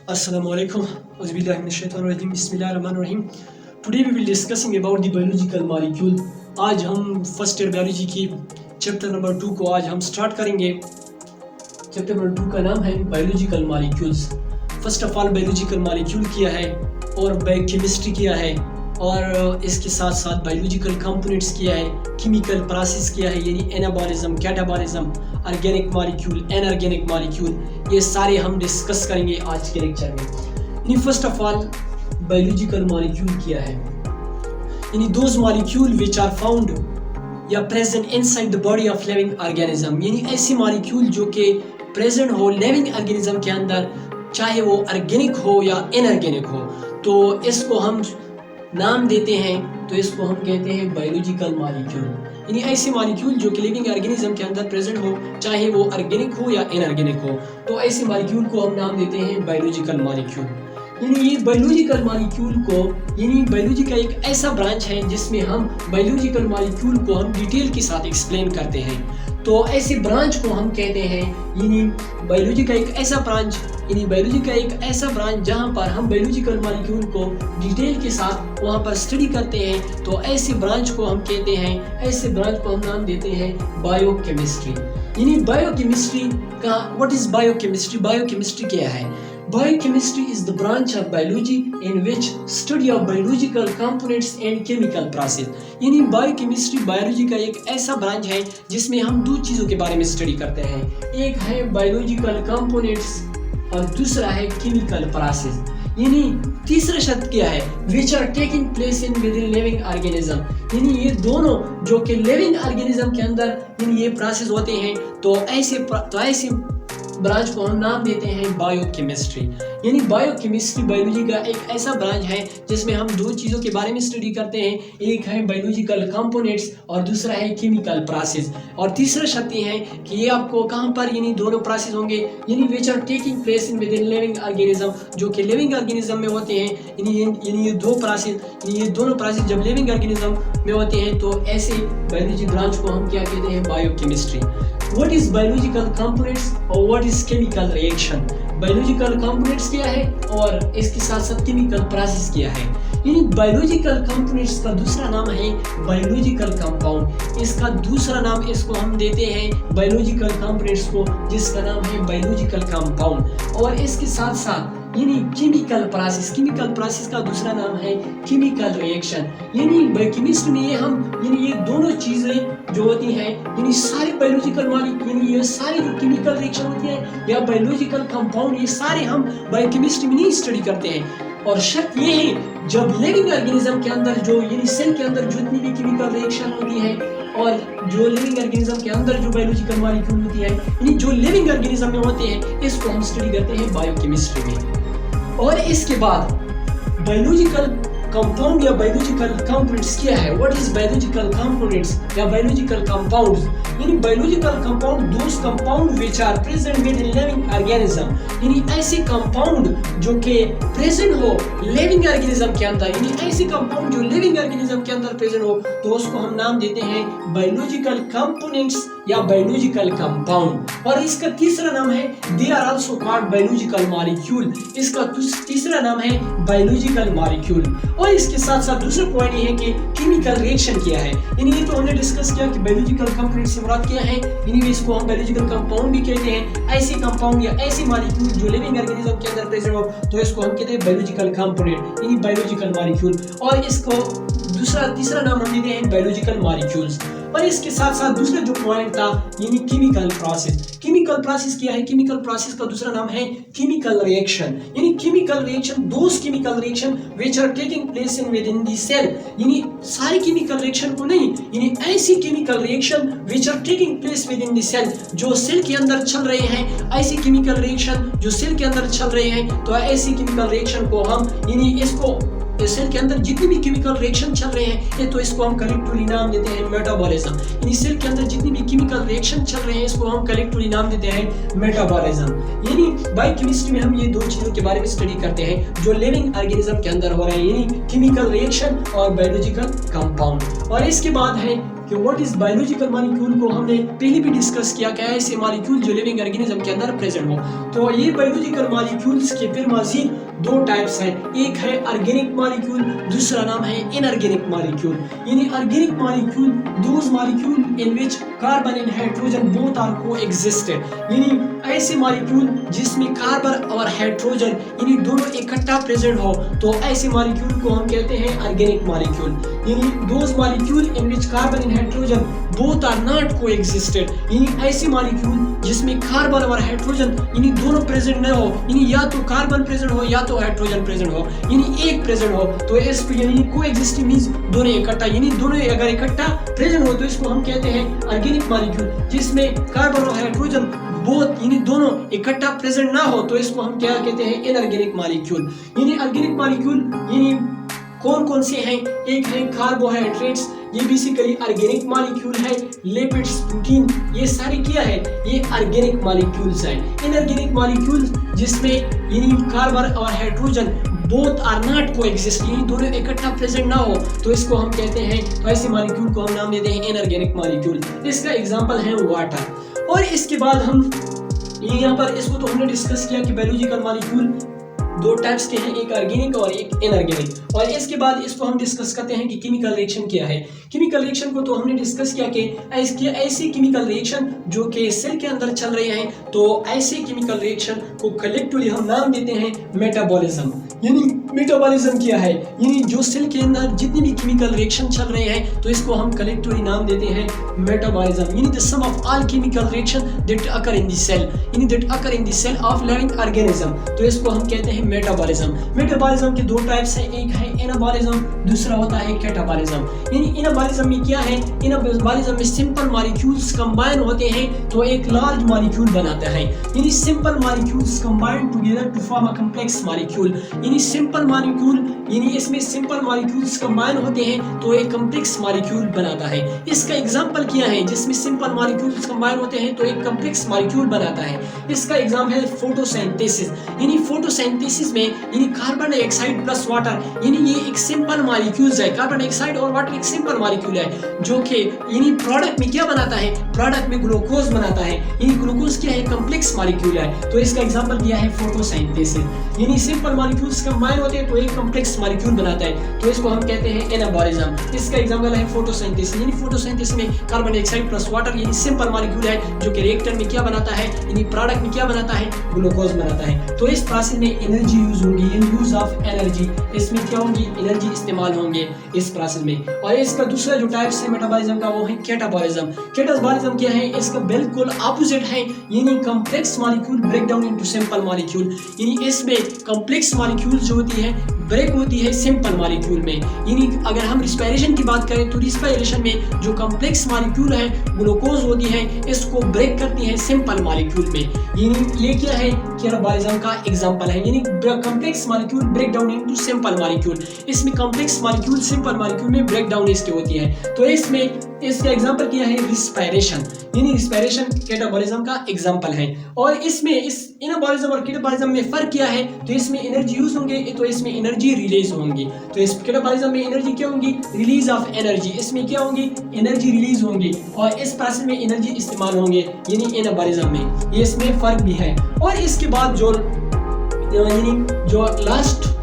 Assalamualaikum. Auzubillahiminash-shaytanir-rajim. Bismillahir-rahmanir-rahim. Today we will discussing about the biological molecule. आज हम first year biology की chapter number 2 को आज हम स्टार्ट करेंगे। चैप्टर नंबर 2 का नाम है biological molecules. First of all biological molecule किया है और बायोकेमिस्ट्री किया है और इसके साथ साथ बायोलॉजिकल कंपोनेंट्स किया है, केमिकल प्रोसेस किया है यानी anabolism, catabolism, organic molecule, inorganic molecule, ये सारे हम डिस्कस करेंगे आज के लेक्चर में। यानी first of all biological molecule किया है यानी those molecule which are found या present inside the body of living organism, यानी ऐसी मॉलिक्यूल जो कि प्रेजेंट हो लिविंग ऑर्गेनिज्म के अंदर, चाहे वो ऑर्गेनिक हो या इनऑर्गेनिक हो, तो इसको हम नाम देते हैं, तो इसको हम कहते हैं बायोलॉजिकल मॉलिक्यूल। यानी ऐसी मॉलिक्यूल जो कि लिविंग ऑर्गेनिज्म के अंदर प्रेजेंट हो, चाहे वो ऑर्गेनिक हो या इनऑर्गेनिक हो, तो ऐसे मॉलिक्यूल को हम नाम देते हैं बायोलॉजिकल मॉलिक्यूल। यानी ये बायोलॉजिकल मॉलिक्यूल को, यानी बायोलॉजी का एक ऐसा ब्रांच है जिसमें हम बायोलॉजिकल मॉलिक्यूल को हम डिटेल के साथ एक्सप्लेन करते हैं, तो ऐसे ब्रांच को हम कहते हैं यानी बायोलॉजी का एक ऐसा ब्रांच, यानी बायोलॉजी का एक ऐसा ब्रांच जहां पर हम बायोलॉजिकल मॉलिक्यूल को डिटेल के साथ वहां पर स्टडी करते हैं, तो ऐसे ब्रांच को हम कहते हैं, ऐसे ब्रांच को हम नाम देते हैं बायोकेमिस्ट्री। यानी बायोकेमिस्ट्री का व्हाट इज बायोकेमिस्ट्री? बायोकेमिस्ट्री क्या है? Biochemistry is the branch of biology in which study of biological components and chemical process. यानी बायोकेमिस्ट्री बायोलॉजी का एक ऐसा ब्रांच है जिसमें हम दो चीज़ों के बारे में स्टडी करते हैं, एक है बायोलॉजिकल कंपोनेंट्स और दूसरा है केमिकल प्रोसेस। यानी तीसरा शब्द क्या है? Which are taking place in within living organism. यानी ये दोनों जो कि लिविंग ऑर्गेनिज्म के अंदर यानी ये प्रोसेस होते हैं, तो ऐसे ब्रांच को हम नाम देते हैं बायोकेमिस्ट्री। यानी बायोकेमिस्ट्री बायोलॉजी का एक ऐसा ब्रांच है जिसमें हम दो चीज़ों के बारे में स्टडी करते हैं, एक है बायोलॉजिकल कंपोनेंट्स और दूसरा है केमिकल प्रोसेस। और तीसरा शब्द ये है कि ये आपको कहाँ पर यानी दोनों प्रोसेस होंगे, यानी which are taking place in within living organism, जो कि लिविंग ऑर्गेनिज्म में होते हैं। यानी ये दो प्रोसेस, यानी ये दोनों प्रोसेस जब लिविंग ऑर्गेनिज्म में होते हैं, तो ऐसे बायोलॉजी ब्रांच को हम क्या कहते हैं? Biochemistry. What is biological components और what is chemical reaction? Biological components क्या है और इसके साथ साथ केमिकल प्रोसेस क्या है। यानी बायोलॉजिकल कंपोनेंट्स का दूसरा नाम है बायोलॉजिकल कंपाउंड। इसका दूसरा नाम इसको हम देते हैं बायोलॉजिकल कंपोनेंट्स को, जिसका नाम है बायोलॉजिकल कंपाउंड। और इसके साथ साथ यानी केमिकल प्रोसेस का दूसरा नाम है केमिकल रिएक्शन। यानी बायोकेमिस्ट्री में ये दोनों चीजें जो होती हैं, यानी सारे बायोलॉजिकल मॉलिक्यूल, यानी ये सारे जो केमिकल रिएक्शन होती है या बायोलॉजिकल कंपाउंड, ये सारे हम बायोकेमिस्ट्री में नहीं स्टडी करते हैं। और शर्त ये है, जब लिविंग ऑर्गेनिज्म के अंदर जो यानी सेल के अंदर जितनी भी केमिकल रिएक्शन होती है और जो लिविंग ऑर्गेनिज्म के अंदर जो बायोलॉजिकल मॉलिक्यूल होती है, यानी जो लिविंग ऑर्गेनिज्म में होते हैं, इसको हम स्टडी करते हैं बायोकेमिस्ट्री में। और इसके बाद बायोलॉजिकल कंपाउंड या बायोलॉजिकल कंपाउंड्स क्या है? व्हाट इज बायोलॉजिकल कंपाउंड्स या बायोलॉजिकल कंपाउंड्स? यानी biological compound those compound which are present within living organism, यानी ऐसे कंपाउंड जो कि प्रेजेंट हो लिविंग ऑर्गेनिज्म के अंदर, यानी ऐसे कंपाउंड जो लिविंग ऑर्गेनिज्म के अंदर प्रेजेंट हो, तो उसको हम नाम देते हैं बायोलॉजिकल कंपोनेंट्स या बायोलॉजिकल कंपाउंड। और इसका तीसरा नाम है they are also called biological molecule. इसका तीसरा नाम है बायोलॉजिकल मॉलिक्यूल। और इसके साथ साथ दूसरा पॉइंट ये है कि केमिकल रिएक्शन क्या है। यानी ये तो हमने डिस्कस किया कि बायोलॉजिकल कंपोनेंट से मुराद क्या है, यानी इसको हम बायोलॉजिकल कंपाउंड भी कहते हैं। ऐसे कंपाउंड या ऐसे मॉलिक्यूल जो लिविंग ऑर्गेनिज्म के अंदर प्रेजेंट हो, तो इसको हम कहते हैं बायोलॉजिकल कंपोनेंट यानी बायोलॉजिकल मॉलिक्यूल। और इसको तीसरा नाम हम देते हैं बायोलॉजिकल मॉलिक्यूल्स। और इसके साथ साथ दूसरा जो पॉइंट था यानी केमिकल प्रोसेस। केमिकल प्रोसेस क्या है? केमिकल प्रोसेस का दूसरा नाम है केमिकल रिएक्शन। यानी chemical reaction those chemical reaction which are taking place in within the cell, यानी सारे केमिकल रिएक्शन को नहीं, यानी ऐसी chemical reaction which are taking place within the cell, जो सेल के अंदर चल रहे हैं, ऐसी केमिकल रिएक्शन जो सेल के अंदर चल रहे हैं, तो ऐसी केमिकल रिएक्शन को हम यानी इसको सेल के अंदर जितनी भी केमिकल रिएक्शन चल रहे हैं, ये तो इसको हम कलेक्टिवली नाम देते हैं मेटाबॉलिज्म। यानी सेल के अंदर जितनी भी केमिकल रिएक्शन चल रहे हैं, इसको हम कलेक्टिवली नाम देते हैं मेटाबॉलिज्म। यानी बायोकेमिस्ट्री में हम ये दो चीजों के बारे में स्टडी करते हैं जो लिविंग ऑर्गेनिज्म के अंदर हो रहे हैं, यानी केमिकल रिएक्शन और बायोलॉजिकल कंपाउंड। और इसके बाद है कि व्हाट इज बायोलॉजिकल मॉलिक्यूल को हमने पहले भी डिस्कस किया कि ऐसे मॉलिक्यूल जो लिविंग ऑर्गेनिज्म के अंदर प्रेजेंट हो। तो ये बायोलॉजिकल मॉलिक्यूल्स के फिर मजीद दो टाइप्स हैं, एक है ऑर्गेनिक मॉलिक्यूल, दूसरा नाम है इनऑर्गेनिक मॉलिक्यूल। यानी organic molecule those molecule in which carbon and hydrogen both are coexisted, यानी ऐसे मॉलिक्यूल जिसमें कार्बन और हाइड्रोजन यानी दोनों इकट्ठा प्रेजेंट हो, तो ऐसे मॉलिक्यूल को हम कहते हैं ऑर्गेनिक मॉलिक्यूल। यानी those molecule in which carbon and hydrogen both are not coexisted, यानी ऐसे मॉलिक्यूल जिसमें कार्बन और हाइड्रोजन यानी दोनों प्रेजेंट न हो, यानी या तो कार्बन प्रेजेंट हो या तो हाइड्रोजन प्रेजेंट हो, यानी एक प्रेजेंट हो, तो इस यानी कोएग्जिस्टिंग मींस दोनों इकट्ठा, यानी दोनों अगर इकट्ठा प्रेजेंट हो तो इसको हम कहते हैं ऑर्गेनिक मॉलिक्यूल। जिसमें कार्बन और हाइड्रोजन बोथ यानी दोनों इकट्ठा प्रेजेंट ना हो तो इसको हम क्या कहते हैं इनऑर्गेनिक मॉलिक्यूल। यानी ऑर्गेनिक मॉलिक्यूल यानी कौन कौन से हैं, एक है कार्बोहाइड्रेट्स, ये बेसिकली ऑर्गेनिक मॉलिक्यूल है, लिपिड्स, प्रोटीन, ये सारे क्या है, ये ऑर्गेनिक मॉलिक्यूल्स हैं। इनऑर्गेनिक मॉलिक्यूल्स जिसमें यानी कार्बन और hydrogen both are not coexist, यानी दोनों इकट्ठा प्रेजेंट ना हो तो इसको हम कहते हैं, तो ऐसे मॉलिक्यूल को हम नाम देते हैं इनऑर्गेनिक मॉलिक्यूल। इसका एग्जांपल है वाटर। और इसके बाद हम यहाँ पर इसको तो हमने डिस्कस किया कि बायोलॉजिकल मॉलिक्यूल दो टाइप्स के हैं, एक ऑर्गेनिक और एक इनऑर्गेनिक। और इसके बाद इसको हम डिस्कस करते हैं कि केमिकल रिएक्शन क्या है। केमिकल रिएक्शन को तो हमने डिस्कस किया कि ऐसे केमिकल रिएक्शन जो कि सेल के अंदर चल रहे हैं, तो ऐसे केमिकल रिएक्शन को कलेक्टिवली हम नाम देते हैं मेटाबॉलिज्म। यानी मेटाबॉलिज्म क्या है, यानी जो सेल के अंदर जितनी भी केमिकल रिएक्शन चल रहे हैं तो इसको हम कलेक्टिवली नाम देते हैं मेटाबॉलिज्म। यानी the sum of all chemical reaction that occur in the cell, यानी that occur in the cell of living organism, तो इसको हम कहते हैं मेटाबॉलिज्म। मेटाबॉलिज्म के दो टाइप्स हैं, एक है एनाबॉलिज्म, दूसरा होता है कैटाबॉलिज्म। यानी एनाबॉलिज्म में क्या है, एनाबॉलिज्म में सिंपल मॉलिक्यूल्स कंबाइन होते हैं तो एक लार्ज मॉलिक्यूल बनाता है। यानी simple molecules combine together to form a complex molecule, यानी सिंपल मॉलिक्यूल यानी इसमें सिंपल मॉलिक्यूल्स कंबाइन होते हैं तो एक कॉम्प्लेक्स मॉलिक्यूल बनाता है। इसका एग्जांपल क्या है, जिसमें सिंपल मॉलिक्यूल्स कंबाइन होते हैं तो एक कॉम्प्लेक्स मॉलिक्यूल बनाता है। इसका एग्जांपल है फोटोसिंथेसिस। यानी फोटोसिंथेसिस में यानी कार्बन डाइऑक्साइड प्लस वाटर, यानी ये एक सिंपल मॉलिक्यूल्स है, कार्बन डाइऑक्साइड और वाटर एक सिंपल मॉलिक्यूल है जो कि यानी प्रोडक्ट में क्या बनाता है, प्रोडक्ट में ग्लूकोज बनाता है। यानी ग्लूकोज क्या है, कॉम्प्लेक्स मॉलिक्यूल है, तो इसका एग्जांपल दिया है फोटोसिंथेसिस। यानी सिंपल मॉलिक्यूल्स कंबाइन होते हैं तो एक कॉम्प्लेक्स मॉलिक्यूल बनाता है, तो इसको हम कहते हैं एनाबॉलिज्म। इसका एग्जांपल है फोटोसिंथेसिस। यानी फोटोसिंथेसिस में कार्बन डाइऑक्साइड प्लस वाटर यानी सिंपल मॉलिक्यूल है जो कि रिएक्टर में क्या बनाता है, यानी प्रोडक्ट में क्या बनाता है, ग्लूकोज बनाता है। तो इस प्रोसेस में एनर्जी यूज होगी, यूज ऑफ एनर्जी, इसमें क्या होंगी, एनर्जी इस्तेमाल होंगे इस प्रोसेस में। और इसका दूसरा जो टाइप्स है मेटाबॉलिज्म का वो है कैटाबॉलिज्म। कैटाबॉलिज्म क्या है, इसका बिल्कुल ऑपोजिट है, यानी complex molecule break down into simple molecule. यानी इसमें कॉम्प्लेक्स मॉलिक्यूल जो होती है ब्रेक होती है सिंपल मॉलिक्यूल में। यानी अगर हम रिस्पायरेशन की बात करें तो रिस्पायरेशन में जो कॉम्प्लेक्स मॉलिक्यूल है ग्लूकोज होती है, इसको ब्रेक करती है सिंपल मॉलिक्यूल में। यानी ये क्या है, कैटाबॉलिज्म का एग्जांपल है। यानी complex molecule break down into simple molecule, इसमें कॉम्प्लेक्स मॉलिक्यूल सिंपल मॉलिक्यूल में ब्रेक डाउन इसकी होती है। तो इसमें इसका एग्जांपल क्या है, रिस्पायरेशन। यानी रिस्पायरेशन कैटाबॉलिज्म का एग्जांपल है। और इसमें इस एनाबॉलिज्म और कैटाबॉलिज्म में फर्क क्या है, तो इसमें एनर्जी यूज होंगे तो इसमें एनर्जी रिलीज होंगी। तो इस कैटाबॉलिज्म में एनर्जी क्या होंगी, रिलीज ऑफ एनर्जी, इसमें क्या होंगी, एनर्जी रिलीज होंगी, और इस प्रोसेस में एनर्जी इस्तेमाल होंगे, यानी एनाबॉलिज्म में ये इसमें फर्क भी है। और इसके बाद जो लास्ट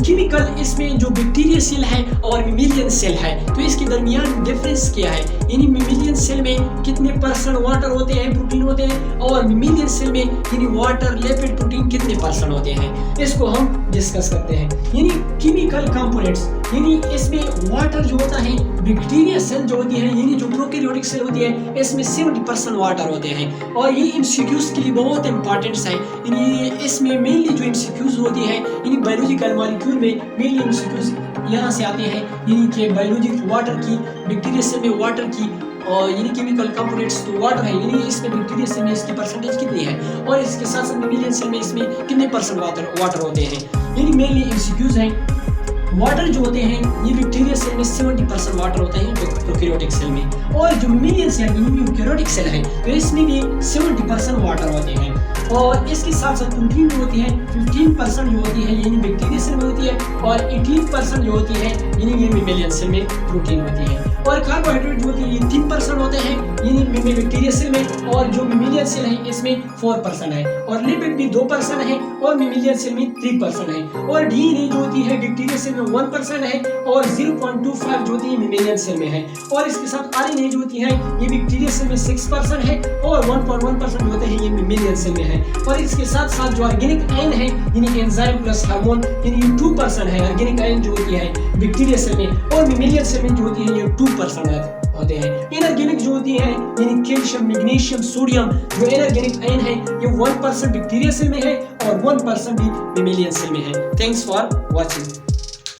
केमिकल, इसमें जो बैक्टीरिया सेल है और मेमेलियन सेल है, तो इसके दरमियान डिफरेंस क्या है। यानी मेमेलियन सेल में कितने परसेंट वाटर होते हैं, प्रोटीन होते हैं, और मेमेलियन सेल में यानी वाटर, लिपिड, प्रोटीन कितने परसेंट होते हैं, इसको हम डिस्कस करते हैं। यानी केमिकल कंपोनेंट्स, यानी इसमें वाटर जो होता है, बैक्टीरिया सेल जो होती है यानी जो प्रोकैरियोटिक सेल होती है, इसमें 70% वाटर होते हैं। और ये एमसीक्यूज के लिए बहुत इंपॉर्टेंट है। यानी इसमें मेनली जो एमसीक्यूज होती है यानी बायोलॉजिकल मॉलिक्यूल में मेनली एमसीक्यूज यहाँ से आते हैं, यानी कि बायोलॉजिक वाटर की, बैक्टीरिया सेल में वाटर की, और यानी केमिकल कंपोनेंट्स तो वाटर है, यानी इसमें बैक्टीरिया सेल में इसकी परसेंटेज कितनी है, और इसके साथ साथ मेमेलियन सेल में इसमें कितने परसेंट वाटर होते हैं। यानी मेनली एमसीक्यूज हैं। वाटर जो होते हैं ये बैक्टीरिया सेल में 70% वाटर होता है प्रोकैरियोटिक सेल में, और जो मेमेलियन सेल यानी यूकैरियोटिक सेल है तो इसमें भी 70% वाटर होते हैं। और इसके साथ साथ प्रोटीन जो होती है 15% जो होती है यानी बैक्टीरिया सेल में होती है, और 18% जो होती है यानी ये मेमेलियन सेल में प्रोटीन होती है। और कार्बोहाइड्रेट जो होती है ये 3% होते हैं यानी बैक्टीरिया सेल में, और जो मेमेलियन सेल है इसमें 4% है, और लिपिड भी 2% है और मेमेलियन सेल में 3% है, और डीएनए जो होती है बैक्टीरिया सेल में 1% है और 0.25 जो होती है मेमेलियन सेल में है, और इसके साथ आरएनए जो होती है ये बैक्टीरिया सेल में 6% है और 1.1% जो होते हैं ये मेमेलियन सेल में है, और इसके साथ साथ जो ऑर्गेनिक आयन है यानी एंजाइम प्लस हार्मोन यानी 2% है ऑर्गेनिक आयन जो होती है बैक्टीरिया सेल में, और मेमेलियन सेल में जो होती है ये 2% होते हैं। इनऑर्गेनिक जो होती है यानी कैल्शियम, मैग्नीशियम, सोडियम जो इनऑर्गेनिक आयन है ये 1% बैक्टीरिया सेल में है और 1% भी मेमेलियन सेल में है। Thanks for watching.